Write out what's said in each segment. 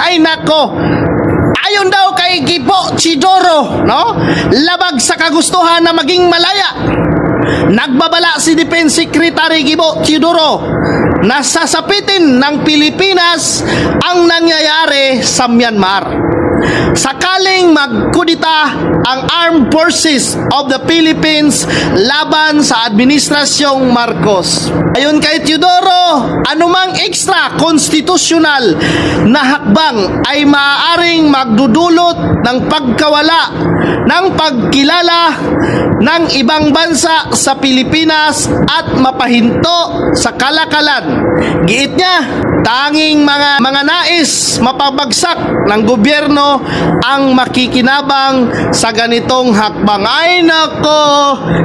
Ay nako, ayon daw kay Gibo Chidoro, no? Labag sa kagustuhan na maging malaya. Nagbabala si Defense Secretary Gibo Chidoro na sasapitin ng Pilipinas ang nangyayari sa Myanmar. Sakaling magkudita ang Armed Forces of the Philippines laban sa Administrasyong Marcos. Ayon kay Teodoro, anumang extra konstitusyonal na hakbang ay maaaring magdudulot ng pagkawala ng pagkilala ng ibang bansa sa Pilipinas at mapahinto sa kalakalan. Giit niya, tanging mga nais mapabagsak ng gobyerno ang makikinabang sa ganitong hakbang. Ay nako,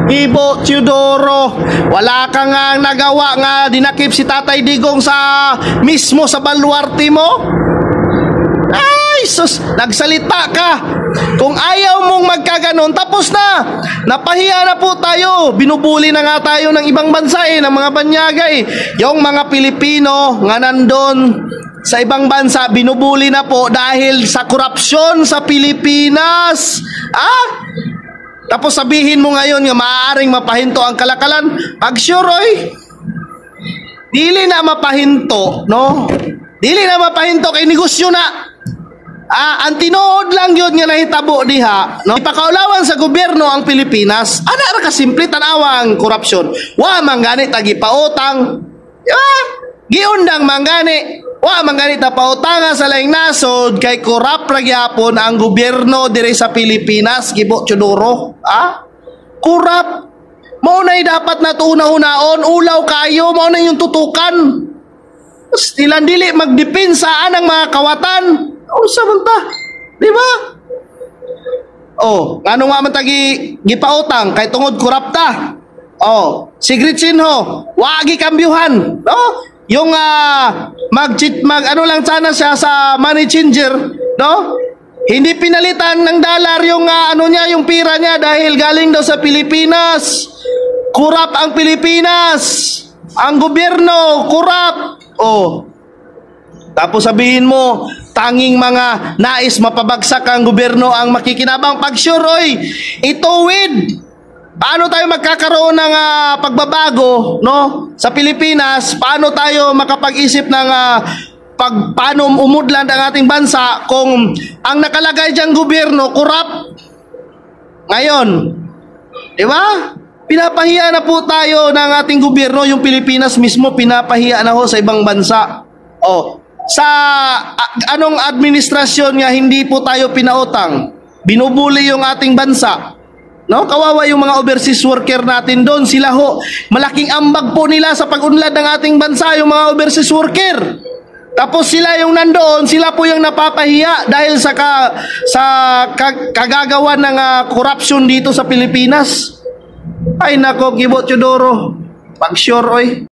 Gibo Teodoro, wala ka nga nagawa nga dinakip si Tatay Digong sa mismo sa baluarte mo? Ay sus, nagsalita ka. Kung ayaw mong magkaganon, tapos na. Napahiya na po tayo. Binubuli na nga tayo ng ibang bansa ng mga banyaga Yung mga Pilipino nga nandun sa ibang bansa, binubuli na po dahil sa korupsyon sa Pilipinas. Tapos sabihin mo ngayon nga maaaring mapahinto ang kalakalan. Pag sure, dili na mapahinto, no? Dili na mapahinto kay negosyo na. Ang tinuod lang yun nga nahitabo diha, no? Ipakaulawan sa gobyerno ang Pilipinas. Ana ra ka simple tanawa ang korupsyon. Wa mangani tagi pautang. Giundang mangani. Wa mangani ta pautanga sa laing nasod kay korap ra gyapon ang gobyerno dire sa Pilipinas, Gibo Teodoro. Korap. Mao nay dapat na una-unaon, ulaw kayo, mao na yung tutukan. Stilan dili magdepensa ang mga kawatan. Sa ta, di ba? Ano nga man tagi gipautang kay tungod korupta. Sigrid Sinho, wagi kambyuhan, no? Yung ano lang sana siya sa money changer, no? Hindi pinalitan ng dollar yung yung pira niya dahil galing daw sa Pilipinas. Korap ang Pilipinas. Ang gobyerno korap. Tapos sabihin mo, tanging mga nais mapabagsak ang gobyerno ang makikinabang. Pag sure, ituwid. Paano tayo magkakaroon ng pagbabago, no? Sa Pilipinas, paano tayo makapag-isip ng paano umudlan ang ating bansa kung ang nakalagay diyang gobyerno, korap? Ngayon, di ba? Pinapahiya na po tayo ng ating gobyerno, yung Pilipinas mismo pinapahiya na ho sa ibang bansa. Sa anong administrasyon nga hindi po tayo pinautang, binubuli yung ating bansa, no? Kawawa yung mga overseas worker natin doon. Sila ho, malaking ambag po nila sa pag-unlad ng ating bansa, yung mga overseas worker. Tapos sila yung nandoon, sila po yung napapahiya dahil sa kagagawan ng corruption dito sa Pilipinas. Ay nako, Gibo Teodoro, pag sure